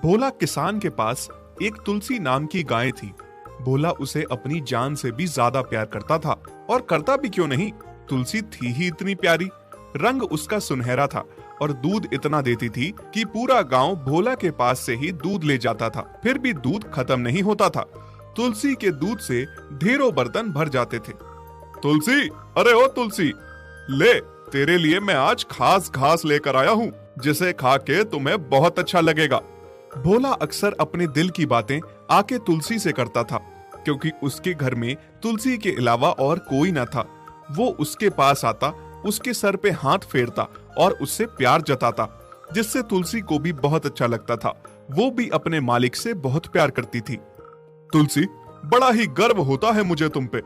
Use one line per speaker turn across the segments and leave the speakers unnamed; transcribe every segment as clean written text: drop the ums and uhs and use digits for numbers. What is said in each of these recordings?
भोला किसान के पास एक तुलसी नाम की गाय थी। भोला उसे अपनी जान से भी ज्यादा प्यार करता था, और करता भी क्यों नहीं, तुलसी थी ही इतनी प्यारी। रंग उसका सुनहरा था और दूध इतना देती थी कि पूरा गांव भोला के पास से ही दूध ले जाता था। फिर भी दूध खत्म नहीं होता था। तुलसी के दूध से ढेरों बर्तन भर जाते थे। तुलसी, अरे ओ तुलसी, ले, तेरे लिए मैं आज खास घास लेकर आया हूँ, जिसे खा के तुम्हें बहुत अच्छा लगेगा। भोला अक्सर अपने दिल की बातें आके तुलसी से करता था, क्योंकि उसके घर में तुलसी के अलावा और कोई न था। वो उसके पास आता, उसके सर पे हाथ फेरता और उससे प्यार जताता, जिससे तुलसी को भी बहुत अच्छा लगता था। वो भी अपने मालिक से बहुत प्यार करती थी। तुलसी, बड़ा ही गर्व होता है मुझे तुम पे।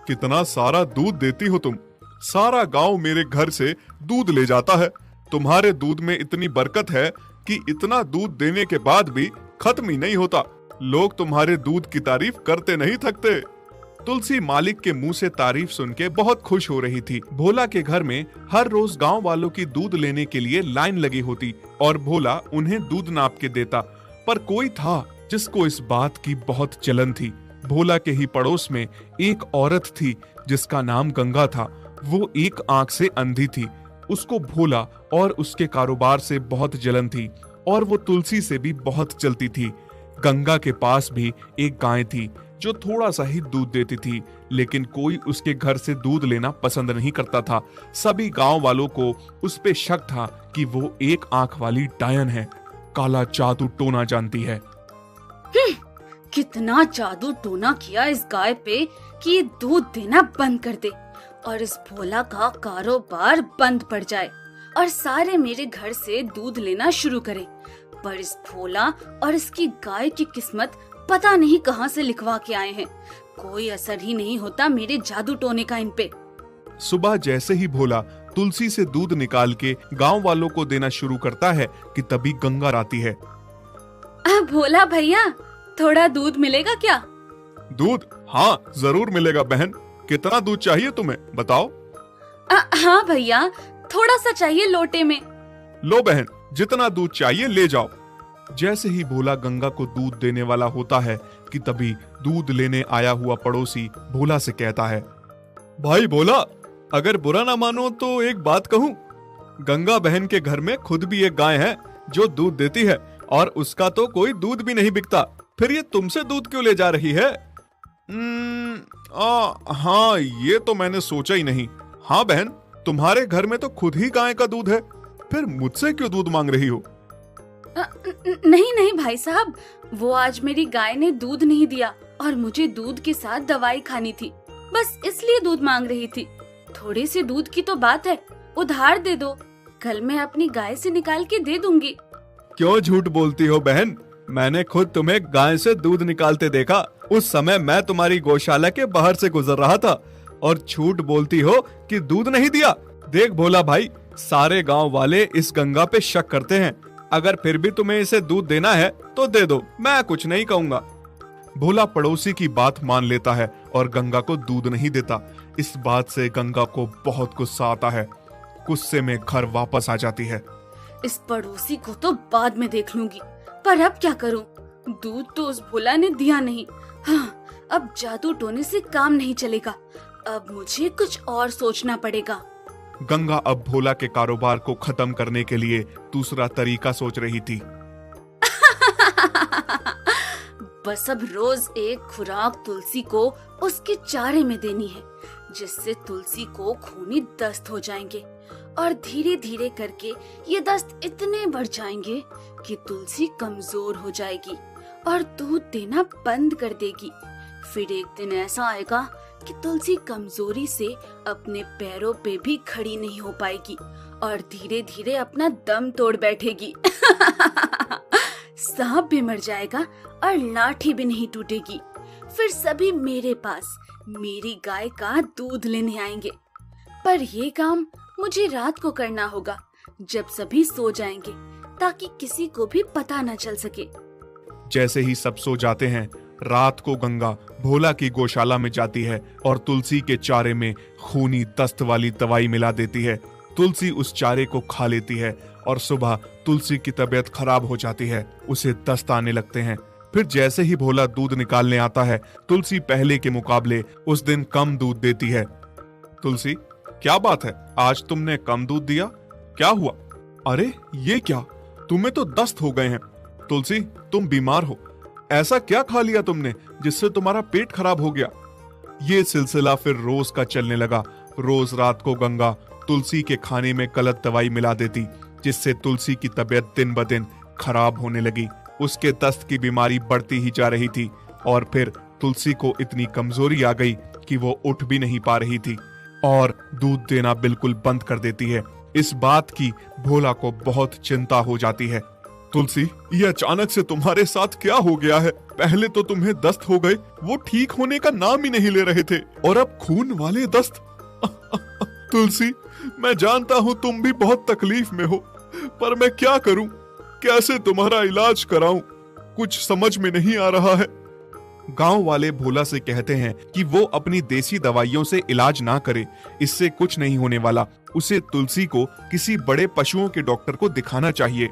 कितना सारा दूध देती हो तुम। सारा गांव मेरे घर से दूध ले जाता है। तुम्हारे दूध में इतनी बरकत है कि इतना दूध देने के बाद भी खत्म ही नहीं होता। लोग तुम्हारे दूध की तारीफ करते नहीं थकते। तुलसी मालिक के मुंह से तारीफ सुन के बहुत खुश हो रही थी। भोला के घर में हर रोज गांव वालों की दूध लेने के लिए लाइन लगी होती और भोला उन्हें दूध नाप के देता। पर कोई था जिसको इस बात की बहुत जलन थी। भोला के ही पड़ोस में एक औरत थी जिसका नाम गंगा था। वो एक आंख से अंधी थी। उसको भोला और उसके कारोबार से बहुत जलन थी, और वो तुलसी से भी बहुत जलती थी। गंगा के पास भी एक गाय थी जो थोड़ा सा ही दूध देती थी, लेकिन कोई उसके घर से दूध लेना पसंद नहीं करता था। सभी गांव वालों को उस पे शक था कि वो एक आंख वाली डायन है, काला जादू टोना जानती है।
कितना जादू टोना किया इस गाय पे कि ये दूध देना बंद कर दे और इस भोला का कारोबार बंद पड़ जाए और सारे मेरे घर से दूध लेना शुरू करें। पर इस भोला और इसकी गाय की किस्मत पता नहीं कहां से लिखवा के आए हैं। कोई असर ही नहीं होता मेरे जादू टोने का इन पे।
सुबह जैसे ही भोला तुलसी से दूध निकाल के गांव वालों को देना शुरू करता है कि तभी गंगा आती है।
भोला भैया, थोड़ा दूध मिलेगा क्या?
दूध? हाँ, जरूर मिलेगा बहन। कितना दूध चाहिए तुम्हें, बताओ।
हाँ भैया, थोड़ा सा चाहिए लोटे में।
लो बहन, जितना दूध चाहिए ले जाओ। जैसे ही भोला गंगा को दूध देने वाला होता है कि तभी दूध लेने आया हुआ पड़ोसी भोला से कहता है, भाई भोला, अगर बुरा ना मानो तो एक बात कहूँ। गंगा बहन के घर में खुद भी एक गाय है जो दूध देती है, और उसका तो कोई दूध भी नहीं बिकता। फिर ये तुमसे दूध क्यों ले जा रही है? हाँ, ये तो मैंने सोचा ही नहीं। हाँ बहन, तुम्हारे घर में तो खुद ही गाय का दूध है, फिर मुझसे क्यों दूध मांग रही हो?
नहीं नहीं भाई साहब, वो आज मेरी गाय ने दूध नहीं दिया और मुझे दूध के साथ दवाई खानी थी, बस इसलिए दूध मांग रही थी। थोड़े से दूध की तो बात है, उधार दे दो, कल मैं अपनी गाय से निकाल के दे दूंगी।
क्यों झूठ बोलती हो बहन? मैंने खुद तुम्हें गाय से दूध निकालते देखा। उस समय मैं तुम्हारी गौशाला के बाहर से गुजर रहा था, और झूठ बोलती हो कि दूध नहीं दिया। देख भोला भाई, सारे गांव वाले इस गंगा पे शक करते हैं। अगर फिर भी तुम्हें इसे दूध देना है तो दे दो, मैं कुछ नहीं कहूँगा। भोला पड़ोसी की बात मान लेता है और गंगा को दूध नहीं देता। इस बात से गंगा को बहुत गुस्सा आता है। गुस्से में घर वापस आ जाती है।
इस पड़ोसी को तो बाद में देख लूंगी, पर अब क्या करूं? दूध तो उस भोला ने दिया नहीं। हाँ, अब जादू टोने से काम नहीं चलेगा। अब मुझे कुछ और सोचना पड़ेगा।
गंगा अब भोला के कारोबार को खत्म करने के लिए दूसरा तरीका सोच रही थी।
बस अब रोज एक खुराक तुलसी को उसके चारे में देनी है, जिससे तुलसी को खूनी दस्त हो जाएंगे, और धीरे धीरे करके ये दस्त इतने बढ़ जाएंगे कि तुलसी कमजोर हो जाएगी और दूध देना बंद कर देगी। फिर एक दिन ऐसा आएगा कि तुलसी कमजोरी से अपने पैरों पे भी खड़ी नहीं हो पाएगी और धीरे धीरे अपना दम तोड़ बैठेगी। सांप भी मर जाएगा और लाठी भी नहीं टूटेगी। फिर सभी मेरे पास मेरी गाय का दूध लेने आएंगे। पर ये काम मुझे रात को करना होगा, जब सभी सो जाएंगे, ताकि किसी को भी पता न चल सके।
जैसे ही सब सो जाते हैं, रात को गंगा भोला की गौशाला में जाती है और तुलसी के चारे में खूनी दस्त वाली दवाई मिला देती है। तुलसी उस चारे को खा लेती है और सुबह तुलसी की तबीयत खराब हो जाती है, उसे दस्त आने लगते हैं। फिर जैसे ही भोला दूध निकालने आता है, तुलसी पहले के मुकाबले उस दिन कम दूध देती है। तुलसी, क्या बात है, आज तुमने कम दूध दिया, क्या हुआ? अरे ये क्या, तुम्हें तो दस्त हो गए हैं। तुलसी, तुम बीमार हो, ऐसा क्या खा लिया तुमने जिससे तुम्हारा पेट खराब हो गया? ये सिलसिला फिर रोज का चलने लगा। रोज रात को गंगा तुलसी के खाने में गलत दवाई मिला देती, जिससे तुलसी की तबीयत दिन ब दिन खराब होने लगी। उसके दस्त की बीमारी बढ़ती ही जा रही थी और फिर तुलसी को इतनी कमजोरी आ गई कि वो उठ भी नहीं पा रही थी और दूध देना बिल्कुल बंद कर देती है। इस बात की भोला को बहुत चिंता हो जाती है। तुलसी, ये अचानक से तुम्हारे साथ क्या हो गया है? पहले तो तुम्हें दस्त हो गए, वो ठीक होने का नाम ही नहीं ले रहे थे, और अब खून वाले दस्त। तुलसी, मैं जानता हूँ तुम भी बहुत तकलीफ में हो, पर मैं क्या करूं? कैसे तुम्हारा इलाज कराऊं? कुछ समझ में नहीं आ रहा है। गांव वाले भोला से कहते हैं कि वो अपनी देसी दवाइयों से इलाज ना करे, इससे कुछ नहीं होने वाला। उसे तुलसी को किसी बड़े पशुओं के डॉक्टर को दिखाना चाहिए।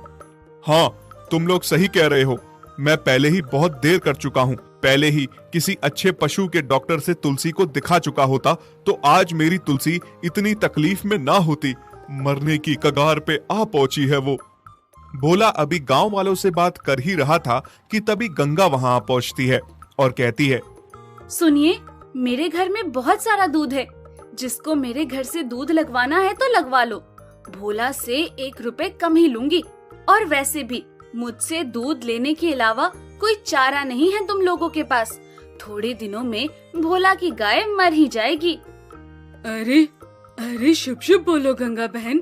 हाँ, तुम लोग सही कह रहे हो, मैं पहले ही बहुत देर कर चुका हूँ। पहले ही किसी अच्छे पशु के डॉक्टर से तुलसी को दिखा चुका होता तो आज मेरी तुलसी इतनी तकलीफ में ना होती। मरने की कगार पे आ पहुंची है वो। भोला अभी गांव वालों से बात कर ही रहा था कि तभी गंगा वहां आ पहुंचती है और कहती है,
सुनिए, मेरे घर में बहुत सारा दूध है, जिसको मेरे घर से दूध लगवाना है तो लगवा लो। भोला से 1 रुपए कम ही लूंगी, और वैसे भी मुझसे दूध लेने के अलावा कोई चारा नहीं है तुम लोगों के पास। थोड़े दिनों में भोला की गाय मर ही जाएगी।
अरे अरे, शुभ शुभ बोलो गंगा बहन,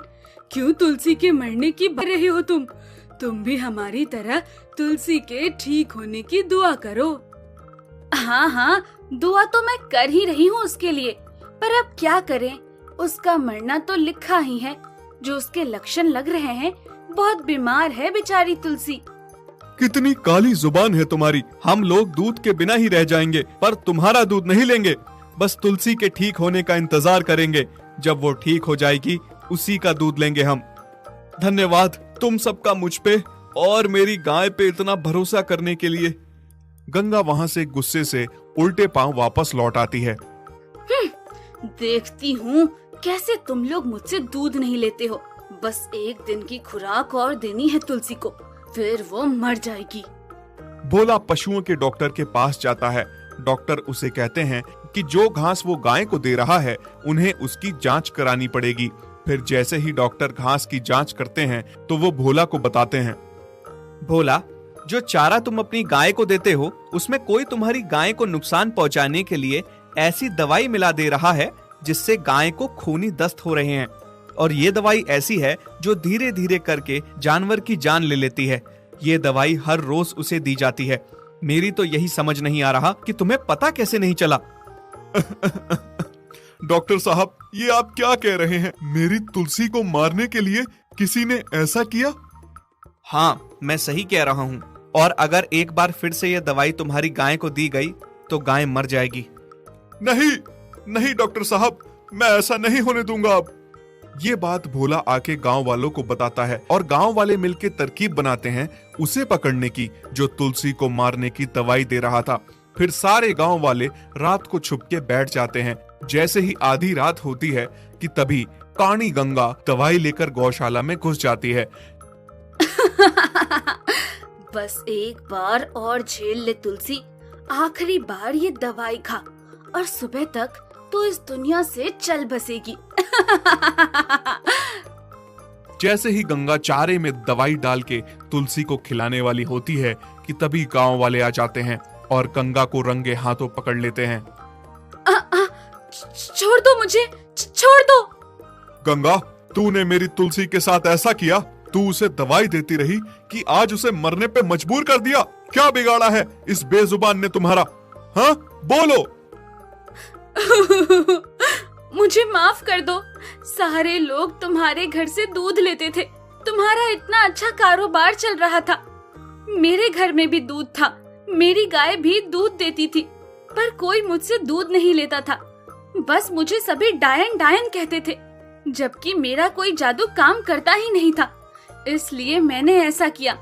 क्यों तुलसी के मरने की बात रहे हो तुम भी हमारी तरह तुलसी के ठीक होने की दुआ करो।
हाँ हाँ, दुआ तो मैं कर ही रही हूँ उसके लिए, पर अब क्या करें, उसका मरना तो लिखा ही है। जो उसके लक्षण लग रहे हैं, बहुत बीमार है बेचारी तुलसी।
कितनी काली जुबान है तुम्हारी। हम लोग दूध के बिना ही रह जाएंगे, पर तुम्हारा दूध नहीं लेंगे। बस तुलसी के ठीक होने का इंतजार करेंगे। जब वो ठीक हो जाएगी, उसी का दूध लेंगे हम। धन्यवाद तुम सबका मुझ पे और मेरी गाय पे इतना भरोसा करने के लिए। गंगा वहां से गुस्से से उल्टे पांव वापस लौट आती है।
देखती हूँ कैसे तुम लोग मुझसे दूध नहीं लेते हो। बस 1 दिन की खुराक और देनी है तुलसी को, फिर वो मर जाएगी।
भोला पशुओं के डॉक्टर के पास जाता है। डॉक्टर उसे कहते हैं कि जो घास वो गाय को दे रहा है, उन्हें उसकी जांच करानी पड़ेगी। फिर जैसे ही डॉक्टर घास की जांच करते हैं तो वो भोला को बताते हैं,
भोला, जो चारा तुम अपनी गाय को देते हो, उसमें कोई तुम्हारी गाय को नुकसान पहुंचाने के लिए ऐसी दवाई मिला दे रहा है जिससे गाय को खूनी दस्त हो रहे हैं। और ये दवाई ऐसी है जो धीरे धीरे करके जानवर की जान ले लेती है। ये दवाई हर रोज उसे दी जाती है। मेरी तो यही समझ नहीं आ रहा कि तुम्हें पता कैसे नहीं चला।
डॉक्टर साहब, ये आप क्या कह रहे हैं? मेरी तुलसी को मारने के लिए किसी ने ऐसा किया?
हाँ, मैं सही कह रहा हूँ। और अगर एक बार फिर से यह दवाई तुम्हारी गाय को दी गई तो गाय मर जाएगी।
नहीं नहीं डॉक्टर साहब, मैं ऐसा नहीं होने दूंगा। अब ये बात भोला आके गांव वालों को बताता है और गांव वाले मिलके तरकीब बनाते हैं उसे पकड़ने की, जो तुलसी को मारने की दवाई दे रहा था। फिर सारे गांव वाले रात को छुप के बैठ जाते हैं। जैसे ही आधी रात होती है कि तभी काणी गंगा दवाई लेकर गौशाला में घुस जाती है।
बस एक बार और झेल ले तुलसी, आखिरी बार ये दवाई खा और सुबह तक तो इस दुनिया से चल बसेगी।
जैसे ही गंगा चारे में दवाई डाल के तुलसी को खिलाने वाली होती है कि तभी गांव वाले आ जाते हैं और गंगा को रंगे हाथों पकड़ लेते हैं।
छोड़ दो मुझे, छोड़ दो।
गंगा, तूने मेरी तुलसी के साथ ऐसा किया? तू उसे दवाई देती रही कि आज उसे मरने पे मजबूर कर दिया। क्या बिगाड़ा है इस बेजुबान ने तुम्हारा? हाँ, बोलो।
मुझे माफ कर दो। सारे लोग तुम्हारे घर से दूध लेते थे, तुम्हारा इतना अच्छा कारोबार चल रहा था। मेरे घर में भी दूध था, मेरी गाय भी दूध देती थी, पर कोई मुझसे दूध नहीं लेता था। बस मुझे सभी डायन डायन कहते थे, जबकि मेरा कोई जादू काम करता ही नहीं था। इसलिए मैंने ऐसा किया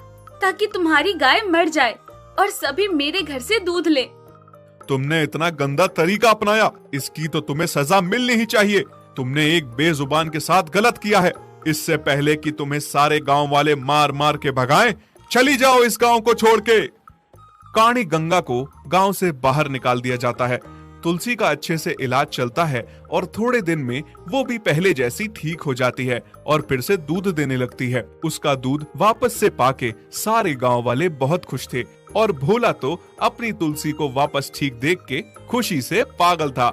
ताकि तुम्हारी गाय मर जाए और सभी मेरे घर से दूध ले।
तुमने इतना गंदा तरीका अपनाया, इसकी तो तुम्हें सजा मिलनी ही चाहिए। तुमने एक बेजुबान के साथ गलत किया है। इससे पहले कि तुम्हें सारे गांव वाले मार मार के भगाएं, चली जाओ इस गांव को छोड़ के। काणी गंगा को गांव से बाहर निकाल दिया जाता है। तुलसी का अच्छे से इलाज चलता है और थोड़े दिन में वो भी पहले जैसी ठीक हो जाती है और फिर से दूध देने लगती है। उसका दूध वापस से पाके सारे गांव वाले बहुत खुश थे और भोला तो अपनी तुलसी को वापस ठीक देख के खुशी से पागल था।